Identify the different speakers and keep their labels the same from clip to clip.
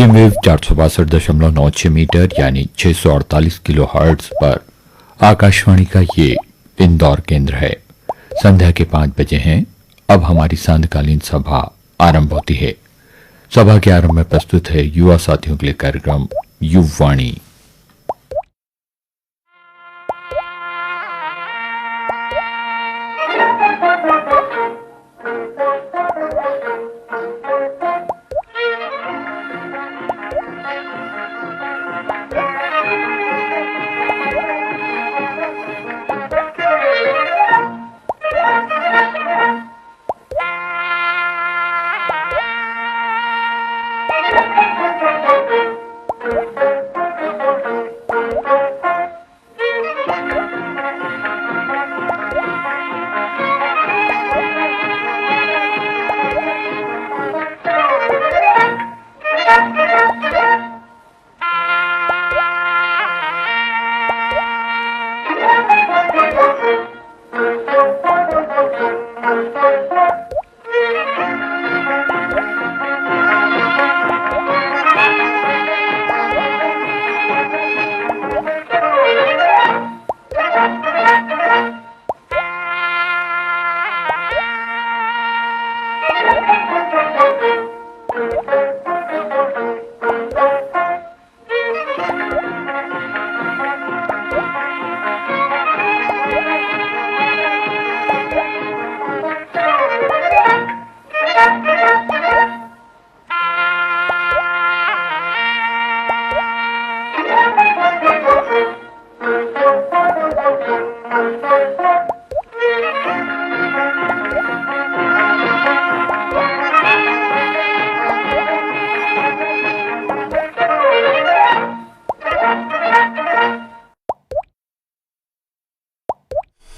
Speaker 1: Medium wave 462.96 metre यानी 648 kilo hertz पर आकाशवाणी का ये इंदौर केंद्र है। संध्या के 5 बजे हैं। अब हमारी सांध्यकालीन सभा आरंभ होती है। सभा के आरंभ में प्रस्तुत है युवा साथियों के लिए कार्यक्रम युववाणी।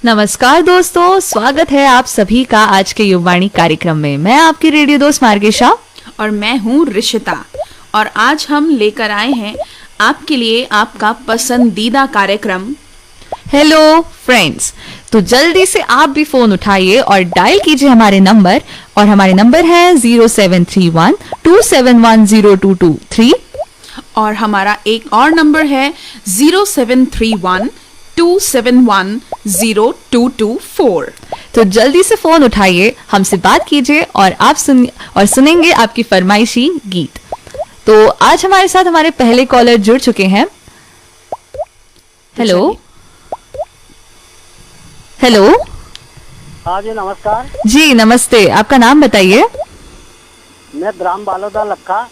Speaker 2: नमस्कार दोस्तों, स्वागत है आप सभी का आज के युववाणी कार्यक्रम में। मैं आपकी रेडियो दोस्त मार्गेशा
Speaker 3: और मैं हूँ रिशिता। और आज हम लेकर आए हैं आपके लिए आपका पसंदीदा कार्यक्रम
Speaker 2: हेलो फ्रेंड्स। तो जल्दी से आप भी फोन उठाइए और डायल कीजिए हमारे नंबर, और हमारे नंबर है 073127102223
Speaker 3: और हमारा एक और नंबर है 073127102224।
Speaker 2: तो जल्दी से फोन उठाइए, हमसे बात कीजिए और आप सुनेंगे आपकी फरमाइशी गीत। तो आज हमारे साथ हमारे पहले कॉलर जुड़ चुके हैं। Hello hello.
Speaker 4: हाँ जी, नमस्कार
Speaker 2: जी नमस्ते, आपका नाम बताइए।
Speaker 4: मैं ग्राम बालोदा लक्का,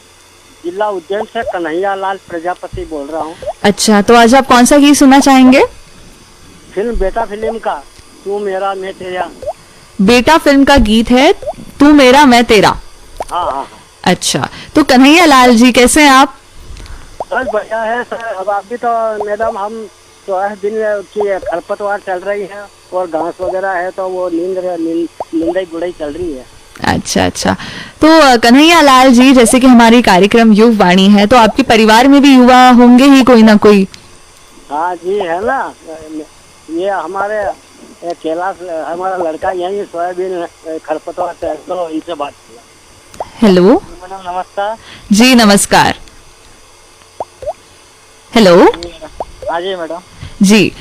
Speaker 4: जिला उज्जैन से कन्हैया लाल प्रजापति बोल रहा हूँ।
Speaker 2: अच्छा, तो आज आप कौन सा गीत सुनना चाहेंगे?
Speaker 4: फिल्म बेटा फिल्म का तू मेरा मैं तेरा।
Speaker 2: बेटा फिल्म का गीत है तू मेरा मैं तेरा।
Speaker 4: हाँ हाँ।
Speaker 2: अच्छा, तो कन्हैया लाल जी कैसे हैं आप?
Speaker 4: बस बढ़िया है सर। अब अभी तो मैडम हम तो दिन की खरपतवार चल रही है और घास वगैरह है, तो वो नींदाई गुड़ाई चल रही है।
Speaker 2: अच्छा अच्छा। तो कन्हैया लाल जी, जैसे कि हमारी कार्यक्रम युववाणी है, तो आपके परिवार में भी युवा होंगे ही कोई ना कोई।
Speaker 4: हाँ जी, है ना। ये हमारे कैलाश हमारा लड़का यही सोयाबीन खरपतवार से, तो इनसे बात किया।
Speaker 2: हेलो
Speaker 4: मैडम नमस्कार।
Speaker 2: जी नमस्कार। हेलो।
Speaker 4: हाँ जी मैडम
Speaker 2: जी।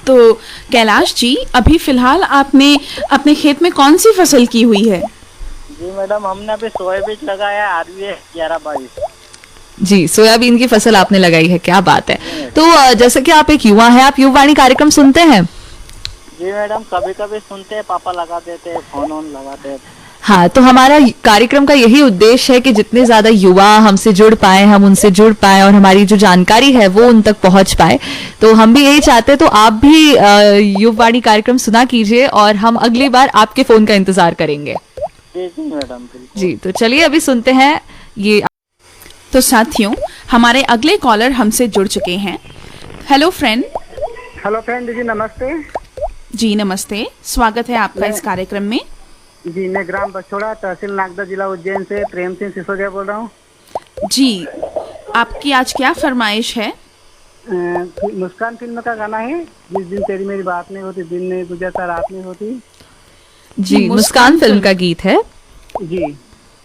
Speaker 3: तो कैलाश जी, अभी फिलहाल आपने अपने खेत में कौन सी फसल की हुई है?
Speaker 4: जी मैडम, हमने अभी सोयाबीन लगाया RVS 1122।
Speaker 2: जी, सोयाबीन की फसल आपने लगाई है, क्या बात है। तो जैसे कि आप एक युवा हैं, आप युववाणी कार्यक्रम सुनते हैं?
Speaker 4: जी मैडम, कभी कभी सुनते हैं, पापा लगा देते हैं, फोन ऑन लगाते हैं।
Speaker 2: हाँ, तो हमारा कार्यक्रम का यही उद्देश्य है कि जितने ज्यादा युवा हमसे जुड़ पाए, हम उनसे जुड़ पाए और हमारी जो जानकारी है वो उन तक पहुंच पाए। तो हम भी यही चाहते हैं। तो आप भी युववाणी कार्यक्रम सुना कीजिए और हम अगली बार आपके फोन का इंतजार करेंगे।
Speaker 4: जी जी मैडम।
Speaker 2: जी, तो चलिए अभी सुनते हैं ये।
Speaker 3: तो साथियों, हमारे अगले कॉलर हमसे जुड़ चुके हैं। Hello friend.
Speaker 4: हेलो फ्रेंड जी, नमस्ते।
Speaker 3: जी नमस्ते, स्वागत है आपका इस कार्यक्रम में।
Speaker 4: जी, मैं ग्राम बछोड़ा, तहसील नागदा, जिला उज्जैन से प्रेम सिंह सिसोदिया बोल रहा हूँ।
Speaker 3: जी, आपकी आज क्या फरमाइश है?
Speaker 4: मुस्कान फिल्म का गाना है, जिस दिन तेरी मेरी बात नहीं होती, दिन नहीं गुजरता रात नहीं होती।
Speaker 2: जी, मुस्कान फिल्म का गीत है।
Speaker 4: जी,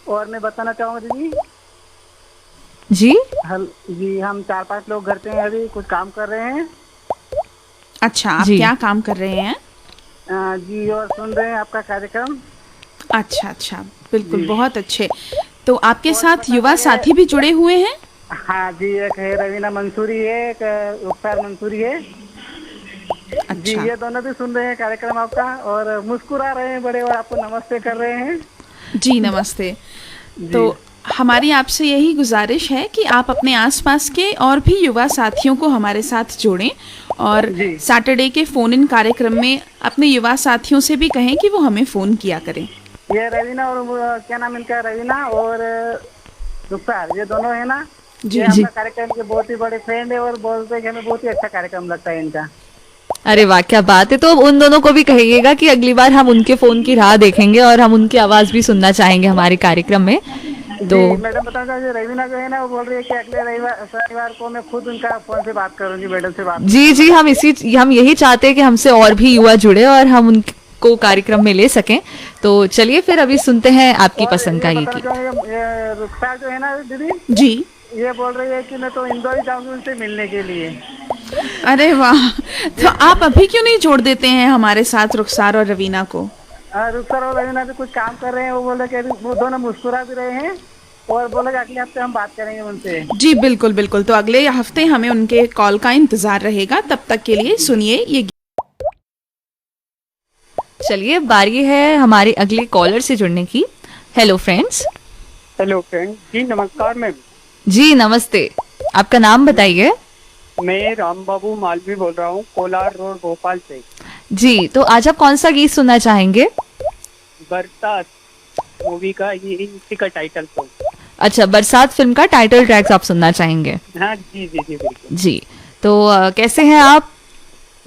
Speaker 4: और मैं बताना चाहूँगा दीदी,
Speaker 2: जी
Speaker 4: जी हम 4-5 लोग घर पे हैं, अभी कुछ काम कर रहे हैं।
Speaker 3: अच्छा, आप
Speaker 2: जी।
Speaker 3: क्या काम कर रहे हैं?
Speaker 4: जी और सुन रहे हैं आपका कार्यक्रम।
Speaker 3: अच्छा अच्छा, बिल्कुल, बहुत अच्छे। तो आपके साथ युवा साथी भी जुड़े हुए हैं?
Speaker 4: हाँ जी, एक है रवीना मंसूरी है, एक रुखसार मंसूरी है। जी
Speaker 3: अच्छा
Speaker 4: ये दोनों भी सुन रहे हैं कार्यक्रम आपका और मुस्कुरा रहे हैं बड़े और आपको नमस्ते कर रहे हैं।
Speaker 3: जी, नमस्ते।
Speaker 4: जी
Speaker 3: तो हमारी आपसे यही गुजारिश है कि आप अपने आसपास के और भी युवा साथियों को हमारे साथ जोड़ें और
Speaker 4: जी।
Speaker 3: सैटरडे के फ़ोन इन कार्यक्रम में अपने युवा साथियों से भी कहें कि वो हमें फ़ोन किया करें।
Speaker 4: ये रवीना और क्या नाम इनका, रवीना और रुखसार, ये दोनों है ना।
Speaker 3: जी
Speaker 4: ये
Speaker 2: जी।
Speaker 4: आपका कार्यक्रम के बहुत ही बड़े फ्रेंड है और बोलते हैं कि हमें बहुत ही अच्छा कार्यक्रम लगता है इनका।
Speaker 2: अरे वाह, क्या बात है। तो उन दोनों को भी कहिएगा कि अगली बार हम उनके फोन की राह देखेंगे और हम उनकी आवाज भी सुनना चाहेंगे हमारे कार्यक्रम में। तो
Speaker 4: जी मैडम बताना चाहिए, रवीना जो है ना वो बोल रही है कि अगले रविवार शनिवार को मैं खुद उनका फोन से बात करूंगी, मैडम से बात।
Speaker 2: जी जी, हम यही चाहते हैं कि हमसे और भी युवा जुड़े और हम उनको कार्यक्रम में ले सकें। तो चलिए फिर अभी सुनते हैं आपकी
Speaker 4: और
Speaker 2: पसंद का
Speaker 4: ये
Speaker 2: ये
Speaker 4: बताना
Speaker 2: गीत।
Speaker 4: चाहूंगी, ये रुखसार जो है ना दीदी,
Speaker 3: जी।
Speaker 4: ये बोल रही है कि मैं तो इंदौर ही जाऊंगी उनसे मिलने के लिए।
Speaker 3: अरे वाह! तो आप अभी क्यों नहीं जोड़ देते हैं हमारे साथ रुखसार और रवीना को?
Speaker 4: रुखसार और रवीना भी कुछ काम कर रहे हैं, वो बोले कि अभी वो दोनों मुस्कुरा भी रहे हैं और बोले कि अगले हफ्ते हम बात करेंगे उनसे।
Speaker 3: जी, बिल्कुल, बिल्कुल। तो अगले हफ्ते हमें उनके कॉल का इंतज़ार रहेगा। तब तक के लिए सुनिए ये
Speaker 2: चलिए, बारी है हमारे अगले कॉलर से जुड़ने की। Hello friends.
Speaker 4: हेलो फ्रेंड जी, नमस्कार मैम।
Speaker 2: जी नमस्ते, आपका नाम बताइए।
Speaker 4: मैं राम बाबू मालवी बोल रहा हूँ, कोलार रोड भोपाल से।
Speaker 2: जी, तो आज आप कौन सा गीत सुनना चाहेंगे?
Speaker 4: बरसात मूवी का ये इसी का टाइटल सॉन्ग।
Speaker 2: अच्छा, बरसात फिल्म का टाइटल ट्रैक्स आप सुनना चाहेंगे?
Speaker 4: हाँ जी जी जी बिल्कुल।
Speaker 2: जी, तो कैसे हैं आप?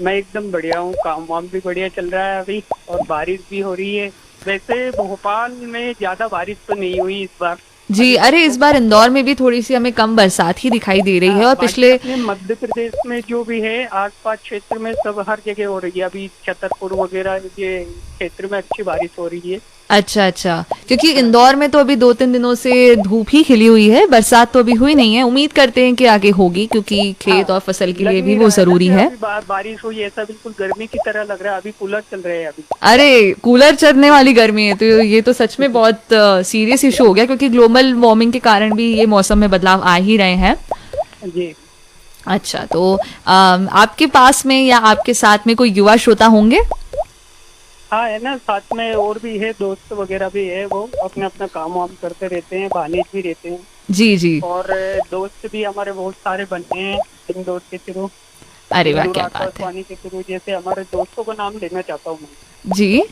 Speaker 4: मैं एकदम बढ़िया हूँ, काम वाम भी बढ़िया चल रहा है अभी और बारिश भी हो रही है। वैसे भोपाल में ज्यादा बारिश तो नहीं हुई इस बार।
Speaker 2: जी, अरे इस बार इंदौर में भी थोड़ी सी हमें कम बरसात ही दिखाई दे रही है और
Speaker 4: बाकी
Speaker 2: पिछले
Speaker 4: अपने मध्य प्रदेश में जो भी है आसपास क्षेत्र में सब हर जगह हो रही है। अभी छतरपुर वगैरह ये क्षेत्र में अच्छी बारिश हो रही है।
Speaker 2: अच्छा अच्छा, क्योंकि इंदौर में तो अभी 2-3 दिनों से धूप ही खिली हुई है, बरसात तो अभी हुई नहीं है। उम्मीद करते हैं कि आगे होगी क्योंकि खेत और फसल के लिए भी वो जरूरी है।
Speaker 4: बारिश हुई ऐसा बिल्कुल गर्मी की तरह लग रहा है, अभी कूलर चल रहे हैं अभी।
Speaker 2: अरे कूलर चलने वाली गर्मी है, तो ये तो सच में बहुत सीरियस इशू हो गया क्योंकि ग्लोबल वार्मिंग के कारण भी ये मौसम में बदलाव आ ही रहे हैं।
Speaker 4: जी
Speaker 2: अच्छा, तो आपके पास में या आपके साथ में कोई युवा श्रोता होंगे?
Speaker 4: हाँ है ना, साथ में और भी है, दोस्त वगैरह भी है, वो अपने अपना काम वाम करते रहते हैं, भानेज भी रहते हैं।
Speaker 2: जी जी।
Speaker 4: और दोस्त भी हमारे बहुत सारे बनते हैं इन दोस्त के थ्रू।
Speaker 2: अरे वाह, क्या बात है।
Speaker 4: पानी के थ्रू जैसे हमारे दोस्तों का नाम लेना चाहता हूँ मैं।
Speaker 2: जी।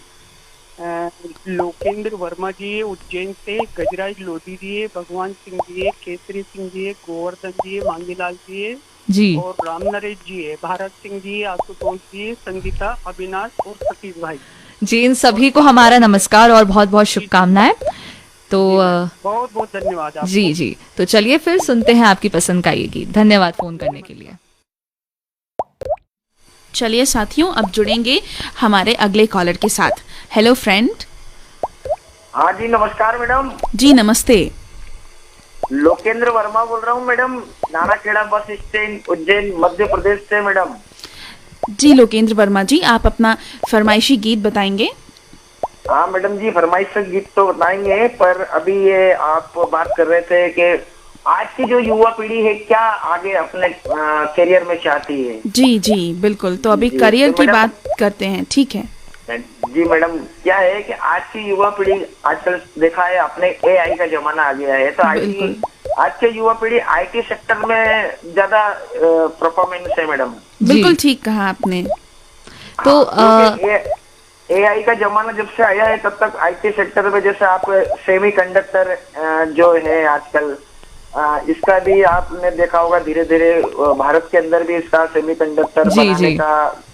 Speaker 4: लोकेंद्र वर्मा जी है उज्जैन से, गजराज लोधी जी है, भगवान सिंह जी है, केसरी सिंह जी है, गोवर्धन जी है, मांगीलाल जी है
Speaker 2: जी
Speaker 4: और राम नरेश जी है, भारत सिंह जी है, आशुतोष जी है, संगीता, अविनाश और सतीश भाई।
Speaker 2: जी, इन सभी को हमारा नमस्कार और बहुत बहुत शुभकामनाएं। तो
Speaker 4: बहुत बहुत धन्यवाद आपको।
Speaker 2: जी जी, तो चलिए फिर सुनते हैं आपकी पसंद का ये गीत। धन्यवाद फोन करने के लिए।
Speaker 3: चलिए साथियों, अब जुड़ेंगे हमारे अगले कॉलर के साथ। Hello friend.
Speaker 5: हाँ जी नमस्कार मैडम।
Speaker 3: जी नमस्ते।
Speaker 5: लोकेंद्र वर्मा बोल रहा हूँ madam, Nanakheda bus stand Ujjain Madhya Pradesh से मैडम।
Speaker 3: जी लोकेंद्र वर्मा जी, आप अपना फरमाइशी गीत बताएंगे?
Speaker 5: हाँ मैडम जी, फरमाइश गीत तो बताएंगे, पर अभी ये आप बात कर रहे थे कि आज की जो युवा पीढ़ी है क्या आगे अपने करियर में चाहती है।
Speaker 3: जी जी बिल्कुल, तो अभी
Speaker 5: जी,
Speaker 3: करियर
Speaker 5: तो
Speaker 3: की
Speaker 5: मैडम-
Speaker 3: बात करते हैं, ठीक है।
Speaker 5: जी मैडम, क्या है कि आज की युवा पीढ़ी आजकल देखा है आपने एआई का जमाना आ गया है, तो
Speaker 3: बिल्कुल।
Speaker 5: आज के युवा पीढ़ी आईटी सेक्टर में ज्यादा परफॉर्मेंस है मैडम।
Speaker 3: बिल्कुल ठीक कहा आपने।
Speaker 2: तो
Speaker 5: एआई का जमाना जब से आया है तब तक आईटी सेक्टर में जैसे आप सेमीकंडक्टर जो है आजकल इसका भी आपने देखा होगा, धीरे धीरे भारत के अंदर भी इसका सेमीकंडक्टर
Speaker 2: जी,
Speaker 5: बनाने
Speaker 2: जी।
Speaker 5: का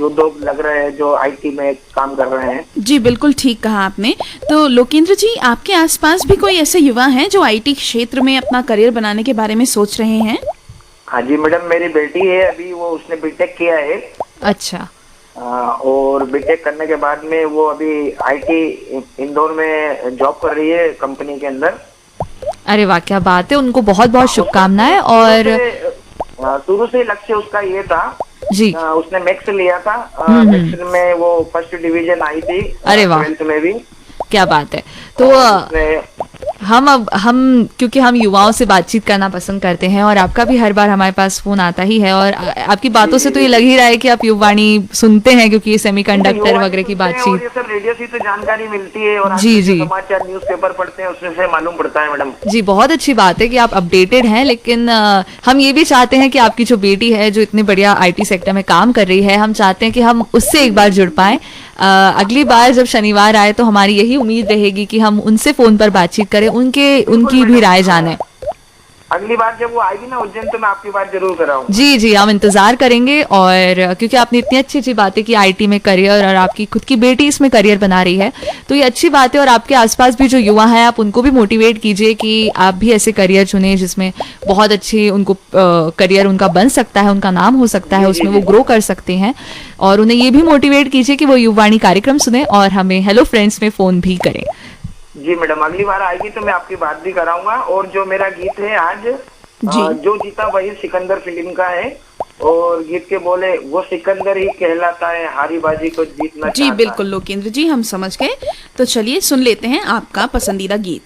Speaker 5: उद्योग लग रहे हैं जो आईटी में काम कर रहे हैं।
Speaker 3: जी बिल्कुल ठीक कहा आपने। तो लोकेंद्र जी, आपके आसपास भी कोई ऐसे युवा हैं जो आईटी क्षेत्र में अपना करियर बनाने के बारे में सोच रहे हैं?
Speaker 5: हाँ जी मैडम, मेरी बेटी है अभी, वो उसने बीटेक किया है।
Speaker 2: अच्छा।
Speaker 5: और बीटेक करने के बाद में वो अभी आईटी इंदौर में जॉब कर रही है कंपनी के अंदर।
Speaker 2: अरे वाह, क्या बात है, उनको बहुत बहुत शुभकामनाएं। और
Speaker 5: शुरू से लक्ष्य उसका ये था।
Speaker 2: जी,
Speaker 5: उसने मैथ्स लिया था, मैथ्स में वो फर्स्ट डिवीजन आई थी।
Speaker 2: अरे वाह,
Speaker 5: 12th में भी।
Speaker 2: क्या बात है। तो हम क्योंकि हम युवाओं से बातचीत करना पसंद करते हैं और आपका भी हर बार हमारे पास फोन आता ही है, और आपकी बातों से तो ये लग ही रहा है कि आप युवावाणी सुनते हैं, क्योंकि ये सेमीकंडक्टर वगैरह की बातचीत।
Speaker 5: ये सब रेडियो से तो जानकारी मिलती है, और
Speaker 2: जी जी,
Speaker 5: समाचार न्यूज़पेपर पढ़ते हैं, उसमें से मालूम पड़ता है मैडम।
Speaker 2: जी, बहुत अच्छी बात है कि आप अपडेटेड हैं, लेकिन हम ये भी चाहते हैं कि आपकी जो बेटी है जो इतने बढ़िया आईटी सेक्टर में काम कर रही है, हम चाहते हैं कि हम उससे एक बार जुड़ पाएं। अगली बार जब शनिवार आए तो हमारी यही उम्मीद रहेगी कि हम उनसे फोन पर बातचीत करें, उनकी भी राय जाने।
Speaker 5: अगली बार जब वो आएगी ना उज्जैन, तो मैं आपकी बात जरूर कराऊंगा।
Speaker 2: जी जी, हम इंतजार करेंगे। और क्योंकि आपने इतनी अच्छी अच्छी बातें की आईटी में करियर, और आपकी खुद की बेटी इसमें करियर बना रही है, तो ये अच्छी बात है। और आपके आसपास भी जो युवा हैं, आप उनको भी मोटिवेट कीजिए कि आप भी ऐसे करियर चुने जिसमें बहुत अच्छी उनको करियर उनका बन सकता है, उनका नाम हो सकता है, उसमें वो ग्रो कर सकते हैं। और उन्हें ये भी मोटिवेट कीजिए कि वो युवावाणी कार्यक्रम सुने और हमें हेलो फ्रेंड्स में फोन भी करें।
Speaker 5: जी मैडम, अगली बार आएगी तो मैं आपकी बात भी कराऊंगा। और जो मेरा गीत है आज, जो जीता वही सिकंदर फिल्म का है, और गीत के बोले वो सिकंदर ही कहलाता है, हारी बाजी को जीतना
Speaker 3: जी बिल्कुल लोकेंद्र जी, हम समझ गए। तो चलिए सुन लेते हैं आपका पसंदीदा गीत।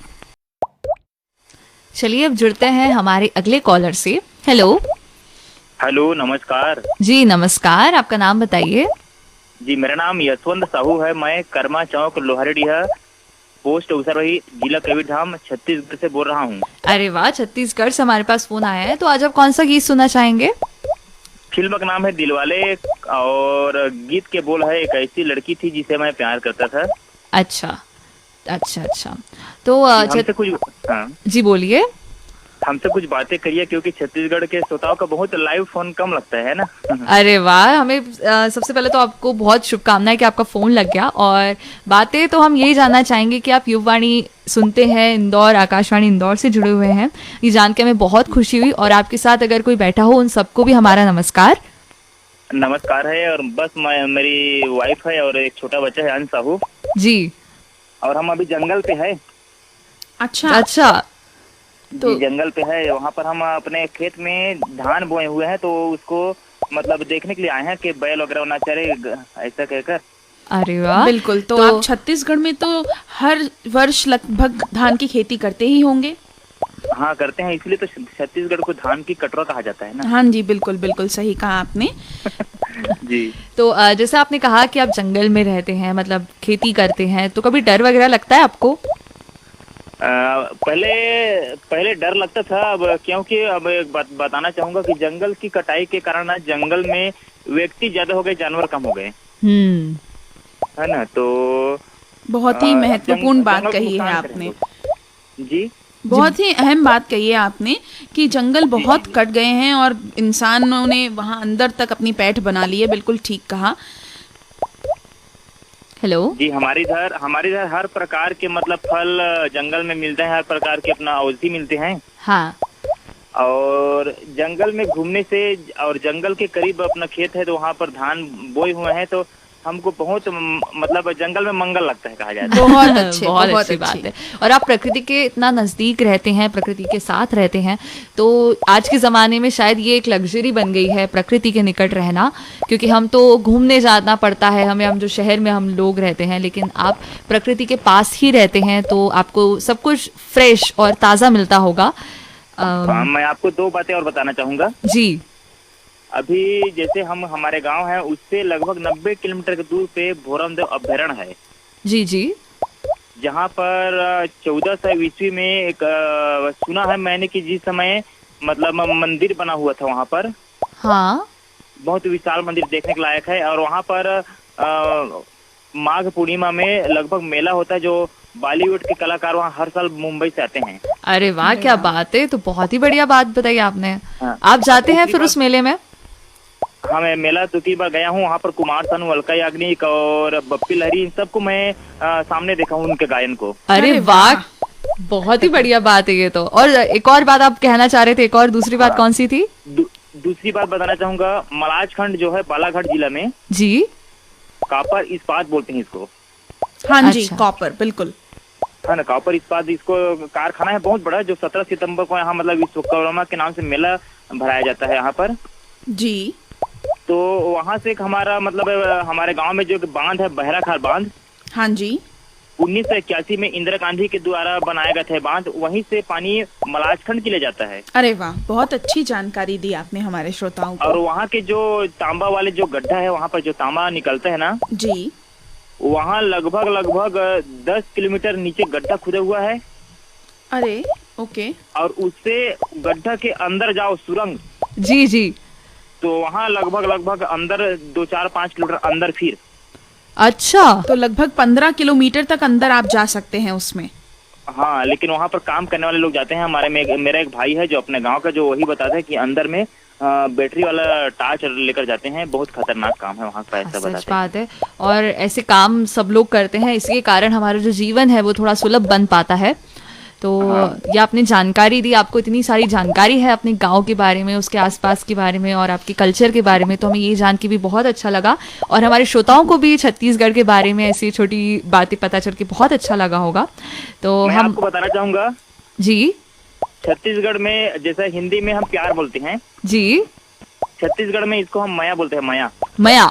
Speaker 2: चलिए अब जुड़ते हैं हमारे अगले कॉलर से। हेलो।
Speaker 6: हेलो, नमस्कार
Speaker 2: जी नमस्कार, आपका नाम बताइए।
Speaker 6: जी, मेरा नाम यशवंत साहू है। मैं कर्मा चौक लोहारडीहा पोस्ट उसरवही जिला कबीरधाम छत्तीसगढ़ से बोल रहा हूँ।
Speaker 2: अरे वाह, छत्तीसगढ़ से हमारे पास फोन आया है। तो आज आप कौन सा गीत सुनना चाहेंगे?
Speaker 6: फिल्म का नाम है दिलवाले, और गीत के बोल है एक ऐसी लड़की थी जिसे मैं प्यार करता था।
Speaker 2: अच्छा अच्छा अच्छा, तो
Speaker 6: हमसे कुछ
Speaker 2: जी बोलिए।
Speaker 6: हमसे कुछ बातें करिए, क्योंकि छत्तीसगढ़ के श्रोताओं का बहुत लाइव फोन कम लगता है ना।
Speaker 2: अरे वाह, हमें सबसे पहले तो आपको बहुत शुभकामनाएं कि आपका फोन लग गया। और बातें तो हम यही जानना चाहेंगे कि आप युवावाणी सुनते हैं, इंदौर, आकाशवाणी इंदौर से जुड़े हुए हैं, ये जान के हमें बहुत खुशी हुई। और आपके साथ अगर कोई बैठा हो, उन सबको भी हमारा नमस्कार।
Speaker 6: नमस्कार है। और बस मेरी वाइफ है और एक छोटा बच्चा है, अंश साहू
Speaker 2: जी।
Speaker 6: और हम अभी जंगल पे है।
Speaker 2: अच्छा अच्छा,
Speaker 6: तो जंगल पे है, वहाँ पर हम अपने खेत में धान बोए हुए हैं, तो उसको मतलब देखने के लिए आए हैं कि बैल वगैरह ना चरे, ऐसा कहकर।
Speaker 2: अरे वाह,
Speaker 3: बिल्कुल। तो आप छत्तीसगढ़ में तो हर वर्ष लगभग धान की खेती करते ही होंगे।
Speaker 6: हाँ करते हैं, इसलिए तो छत्तीसगढ़ को धान की कटोरा कहा जाता है ना।
Speaker 3: हाँ जी, बिल्कुल बिल्कुल सही कहा आपने।
Speaker 6: जी।
Speaker 2: तो जैसे आपने कहा कि आप जंगल में रहते हैं, मतलब खेती करते हैं, तो कभी डर वगैरह लगता है आपको?
Speaker 6: पहले डर लगता था, अब क्योंकि अब एक बात बताना चाहूंगा कि जंगल की कटाई के कारण आज जंगल में व्यक्ति ज्यादा हो गए, जानवर कम हो गए, है ना। तो
Speaker 3: बहुत ही महत्वपूर्ण बात कही है आपने।
Speaker 6: जी,
Speaker 3: बहुत ही अहम बात कही है आपने कि जंगल बहुत कट गए हैं और इंसानों ने वहां अंदर तक अपनी पैठ बना ली है। बिल्कुल ठीक कहा।
Speaker 2: हेलो
Speaker 6: जी, हमारे इधर हर प्रकार के मतलब फल जंगल में मिलते हैं, हर प्रकार के अपना औषधि मिलते हैं।
Speaker 2: हाँ।
Speaker 6: और जंगल में घूमने से, और जंगल के करीब अपना खेत है, तो वहाँ पर धान बोए हुए हैं, तो हमको बहुत मतलब जंगल में मंगल लगता है, कहा जाता है।
Speaker 3: बहुत अच्छे,
Speaker 2: बहुत अच्छी बात है। और आप प्रकृति के इतना नजदीक रहते हैं, प्रकृति के साथ रहते हैं, तो आज के ज़माने में शायद ये एक लग्जरी बन गई है प्रकृति के निकट रहना, क्योंकि हम तो घूमने जाना पड़ता है हमें, हम जो शहर में हम लोग रहते हैं, लेकिन आप प्रकृति के पास ही रहते हैं, तो आपको सब कुछ फ्रेश और ताज़ा मिलता होगा।
Speaker 6: मैं आपको दो बातें और बताना चाहूँगा।
Speaker 2: जी।
Speaker 6: अभी जैसे हमारे गांव है, उससे लगभग 90 किलोमीटर के दूर पे भोरमदेव अभ्यारण्य है।
Speaker 2: जी जी।
Speaker 6: जहां पर 1400 ईस्वी में एक सुना है मैंने कि जिस समय मतलब मंदिर बना हुआ था वहां पर।
Speaker 2: हाँ।
Speaker 6: बहुत विशाल मंदिर, देखने के लायक है। और वहां पर माघ पूर्णिमा में लगभग मेला होता है, जो बॉलीवुड के कलाकार वहाँ हर साल मुंबई से आते हैं।
Speaker 2: अरे वाह, क्या बात है, तो बहुत ही बढ़िया बात बताई आपने।
Speaker 6: हाँ।
Speaker 2: आप जाते हैं फिर उस मेले में?
Speaker 6: हाँ, मैं मेला 2-3 बार गया हूँ। वहाँ पर कुमार सानू, अलका याग्निक और बप्पी लहरी, इन सबको मैं सामने देखा हूँ, उनके गायन को।
Speaker 2: अरे वाह, बहुत ही बढ़िया बात है ये तो। और एक और बात आप कहना चाह रहे थे, एक और दूसरी बात कौन सी थी?
Speaker 6: दूसरी बात बताना चाहूंगा, मलाजखंड जो है बालाघाट जिला में,
Speaker 2: जी,
Speaker 6: कॉपर इस्पात बोलते हैं इसको।
Speaker 3: हाँ जी,
Speaker 2: अच्छा।
Speaker 3: कॉपर, बिल्कुल।
Speaker 6: है ना, कॉपर इस्पात इसको कारखाना है बहुत बड़ा, जो 17 सितंबर को यहाँ मतलब विश्वकर्मा के नाम से मेला भराया जाता है यहाँ पर।
Speaker 3: जी।
Speaker 6: तो वहाँ से एक हमारा मतलब हमारे गांव में जो एक बांध है, बहराखाल बांध,
Speaker 3: हाँ जी।
Speaker 6: 1981 में इंदिरा गांधी के द्वारा बनाया गया था बांध, वहीं से पानी मलाजखंड के लिए जाता है।
Speaker 3: अरे वाह, बहुत अच्छी जानकारी दी आपने हमारे श्रोताओं को।
Speaker 6: और वहाँ के जो तांबा वाले जो गड्ढा है, वहाँ पर जो तांबा निकलता है ना
Speaker 3: जी,
Speaker 6: वहाँ लगभग 10 किलोमीटर नीचे गड्ढा खुदा हुआ है।
Speaker 3: अरे ओके।
Speaker 6: और उससे गड्ढा के अंदर जाओ सुरंग,
Speaker 2: जी जी,
Speaker 6: तो वहाँ लगभग अंदर 2-4-5 किलोमीटर अंदर फिर।
Speaker 2: अच्छा,
Speaker 3: तो लगभग 15 किलोमीटर तक अंदर आप जा सकते हैं उसमें।
Speaker 6: हाँ, लेकिन वहाँ पर काम करने वाले लोग जाते हैं। मेरा एक भाई है जो अपने गांव का, जो वही बताता है कि अंदर में बैटरी वाला टार्च लेकर जाते हैं, बहुत खतरनाक काम है वहाँ का, ऐसा
Speaker 2: सच
Speaker 6: बताते
Speaker 2: बात है। और ऐसे काम सब लोग करते हैं, इसके कारण हमारा जो जीवन है वो थोड़ा सुलभ बन पाता है। तो ये आपने जानकारी दी, आपको इतनी सारी जानकारी है अपने गांव के बारे में, उसके आसपास के बारे में और आपके कल्चर के बारे में, तो हमें ये जान के भी बहुत अच्छा लगा। और हमारे श्रोताओं को भी छत्तीसगढ़ के बारे में ऐसी छोटी बातें पता चल के बहुत अच्छा लगा होगा। तो
Speaker 6: मैं
Speaker 2: हम
Speaker 6: आपको बताना चाहूंगा
Speaker 2: जी
Speaker 6: छत्तीसगढ़ में जैसे हिंदी में हम प्यार बोलते हैं,
Speaker 2: जी,
Speaker 6: छत्तीसगढ़ में इसको हम माया बोलते हैं, माया।
Speaker 2: मया।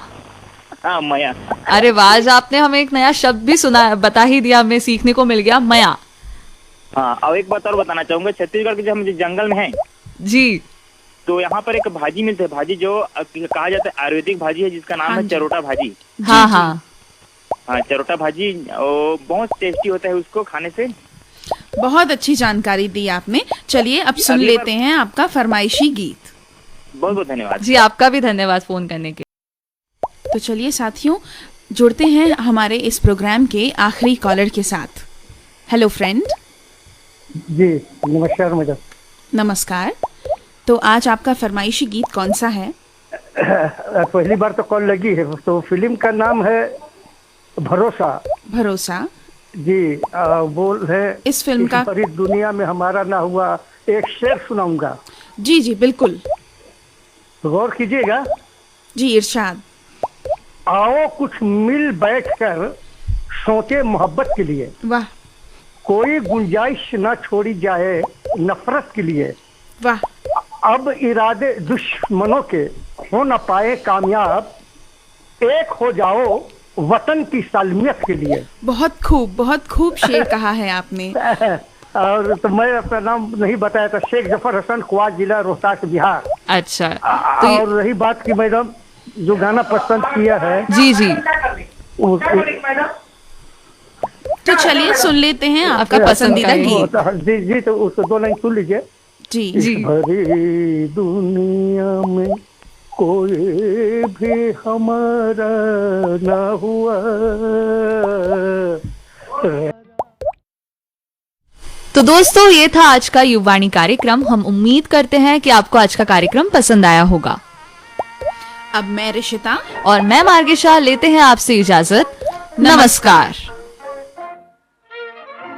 Speaker 6: हाँ, माया।
Speaker 2: अरे वाह, आज आपने हमें एक नया शब्द भी सुना, बता ही दिया, हमें सीखने को मिल गया, मया।
Speaker 6: हाँ, और एक बात और बताना चाहूंगा, छत्तीसगढ़ के जो हम जंगल में हैं
Speaker 2: जी,
Speaker 6: तो यहाँ पर एक भाजी मिलती है, भाजी जो कहा जाता है आयुर्वेदिक भाजी है, जिसका नाम है चरोटा भाजी।
Speaker 2: हाँ हाँ,
Speaker 6: हाँ, चरोटा भाजी बहुत टेस्टी होता है उसको खाने से।
Speaker 3: बहुत अच्छी जानकारी दी आपने। चलिए अब सुन
Speaker 6: अगली बार-
Speaker 3: लेते हैं आपका फरमाइशी गीत।
Speaker 6: बहुत बहुत धन्यवाद।
Speaker 2: जी आपका भी धन्यवाद फोन करने के।
Speaker 3: तो चलिए साथियों, जुड़ते हैं हमारे इस प्रोग्राम के आखिरी कॉलर के साथ। Hello friend.
Speaker 7: जी नमस्कार मैडम।
Speaker 3: नमस्कार। तो आज आपका फरमाइशी गीत कौन सा है?
Speaker 7: पहली बार तो कॉल लगी है। तो फिल्म का नाम है भरोसा।
Speaker 3: भरोसा।
Speaker 7: जी बोल है
Speaker 3: इस फिल्म का
Speaker 7: बड़ी दुनिया में हमारा ना हुआ, एक शेर सुनाऊंगा,
Speaker 3: जी जी बिल्कुल,
Speaker 7: गौर कीजिएगा।
Speaker 3: जी इरशाद।
Speaker 7: आओ कुछ मिल बैठकर सोचे मोहब्बत के लिए,
Speaker 3: वाह
Speaker 7: कोई गुंजाइश ना छोड़ी जाए नफरत के लिए।
Speaker 3: वाह।
Speaker 7: अब इरादे दुश्मनों के हो न पाए कामयाब, एक हो जाओ वतन की सालमियत के लिए।
Speaker 3: बहुत खूब शेर कहा है आपने।
Speaker 7: और तो मैं अपना नाम नहीं बताया था, शेख जफर हसन, क्वाज, जिला रोहतास, बिहार।
Speaker 2: अच्छा, तो
Speaker 7: और रही बात की मैडम जो गाना पसंद किया है,
Speaker 2: जी जी,
Speaker 3: तो चलिए सुन लेते हैं आपका पसंदीदा गीत।
Speaker 7: जी जी, तो उसको 2 लाइन सुन लीजिए।
Speaker 3: जी
Speaker 2: जी।
Speaker 7: भरी दुनिया में कोई भी हमारा ना हुआ।
Speaker 2: तो दोस्तों ये था आज का युवाणी कार्यक्रम। हम उम्मीद करते हैं कि आपको आज का कार्यक्रम पसंद आया होगा।
Speaker 3: अब मैं ऋषिता
Speaker 2: और मैं मार्गिशा लेते हैं आपसे इजाजत। नमस्कार।